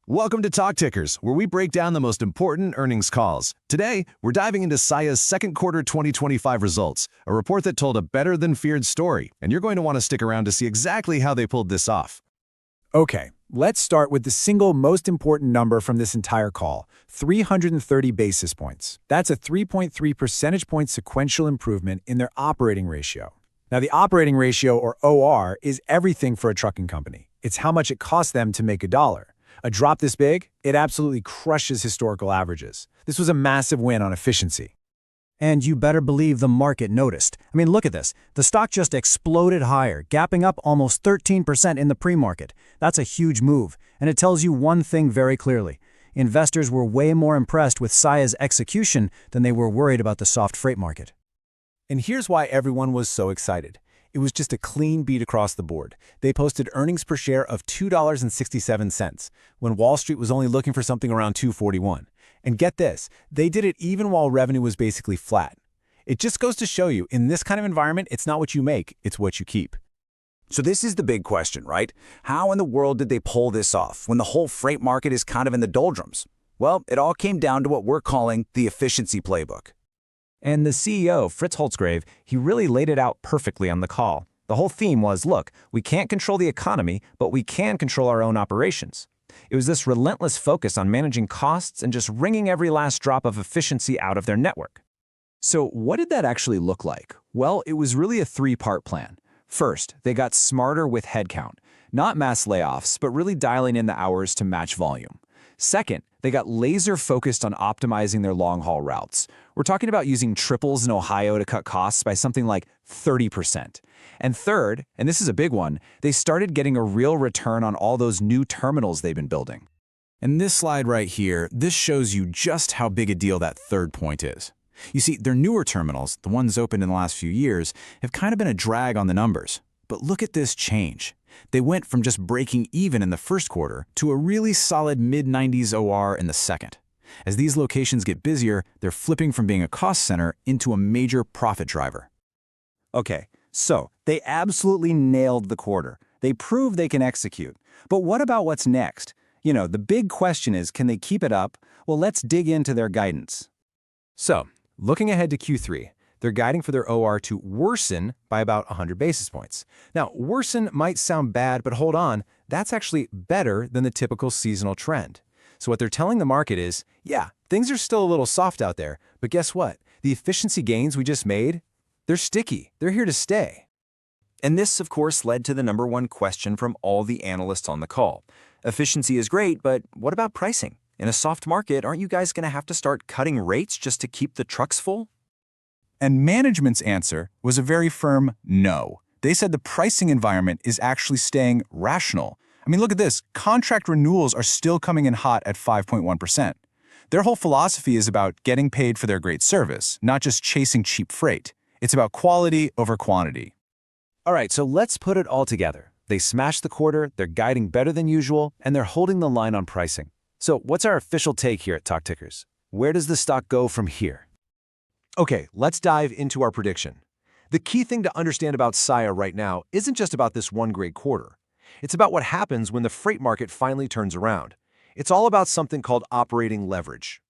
Welcome to Talk Tickers, where we break down the most important earnings calls. Today, we're diving into Saia's second quarter 2025 results, a report that told a better-than-feared story, and you're going to want to stick around to see exactly how they pulled this off. Okay, let's start with the single most important number from this entire call, 330 basis points. That's a 3.3 percentage point sequential improvement in their operating ratio. Now, the operating ratio, or OR, is everything for a trucking company. It's how much it costs them to make a dollar. A drop this big, it absolutely crushes historical averages. This was a massive win on efficiency. And you better believe the market noticed. I mean, look at this. The stock just exploded higher, gapping up almost 13% in the pre-market. That's a huge move, and it tells you one thing very clearly. Investors were way more impressed with Saia's execution than they were worried about the soft freight market. And here's why everyone was so excited. It was just a clean beat across the board. They posted earnings per share of $2.67, when Wall Street was only looking for something around $2.41. And get this, they did it even while revenue was basically flat. It just goes to show you, in this kind of environment, it's not what you make, it's what you keep. So this is the big question, right? How in the world did they pull this off when the whole freight market is kind of in the doldrums? Well, it all came down to what we're calling the efficiency playbook. And the CEO, Fritz Holtzgrave, he really laid it out perfectly on the call. The whole theme was, look, we can't control the economy, but we can control our own operations. It was this relentless focus on managing costs and just wringing every last drop of efficiency out of their network. So what did that actually look like? Well, it was really a three-part plan. First, they got smarter with headcount, not mass layoffs, but really dialing in the hours to match volume. Second, they got laser-focused on optimizing their long-haul routes. We're talking about using triples in Ohio to cut costs by something like 30%. And third, and this is a big one, they started getting a real return on all those new terminals they've been building. And this slide right here, this shows you just how big a deal that third point is. You see, their newer terminals, the ones opened in the last few years, have kind of been a drag on the numbers. But look at this change. They went from just breaking even in the first quarter to a really solid mid-90s OR in the second. As these locations get busier, they're flipping from being a cost center into a major profit driver. Okay, so they absolutely nailed the quarter. They proved they can execute. But what about what's next? You know, the big question is, can they keep it up? Well, let's dig into their guidance. So, looking ahead to Q3, they're guiding for their OR to worsen by about 100 basis points. Now, worsen might sound bad, but hold on, that's actually better than the typical seasonal trend. So what they're telling the market is, yeah, things are still a little soft out there, but guess what? The efficiency gains we just made, they're sticky. They're here to stay. And this, of course, led to the number one question from all the analysts on the call. Efficiency is great, but what about pricing? In a soft market, aren't you guys going to have to start cutting rates just to keep the trucks full? And management's answer was a very firm no. They said the pricing environment is actually staying rational. I mean, look at this. Contract renewals are still coming in hot at 5.1%. Their whole philosophy is about getting paid for their great service, not just chasing cheap freight. It's about quality over quantity. All right, so let's put it all together. They smashed the quarter, they're guiding better than usual, and they're holding the line on pricing. So what's our official take here at Talk Tickers? Where does the stock go from here? Okay, let's dive into our prediction. The key thing to understand about Saia right now isn't just about this one great quarter. It's about what happens when the freight market finally turns around. It's all about something called operating leverage.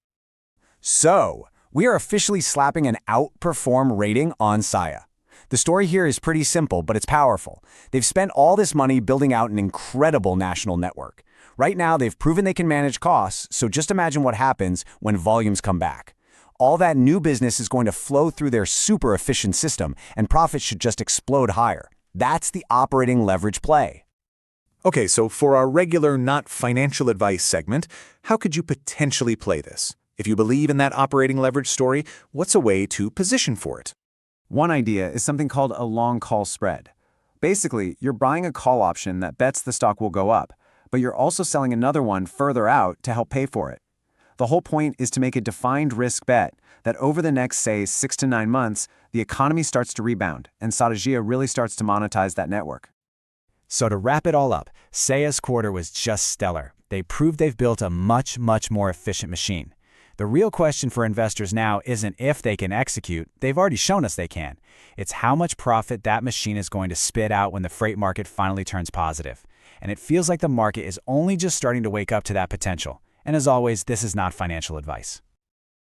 So, we are officially slapping an outperform rating on Saia. The story here is pretty simple, but it's powerful. They've spent all this money building out an incredible national network. Right now, they've proven they can manage costs, so just imagine what happens when volumes come back. All that new business is going to flow through their super efficient system, and profits should just explode higher. That's the operating leverage play. Okay, so for our regular not financial advice segment, how could you potentially play this? If you believe in that operating leverage story, what's a way to position for it? One idea is something called a long call spread. Basically, you're buying a call option that bets the stock will go up, but you're also selling another one further out to help pay for it. The whole point is to make a defined risk bet that over the next, say, 6 to 9 months, the economy starts to rebound and Saia really starts to monetize that network. So to wrap it all up, Saia's quarter was just stellar. They proved they've built a much more efficient machine. The real question for investors now isn't if they can execute, they've already shown us they can. It's how much profit that machine is going to spit out when the freight market finally turns positive. and it feels like the market is only just starting to wake up to that potential. And as always, this is not financial advice.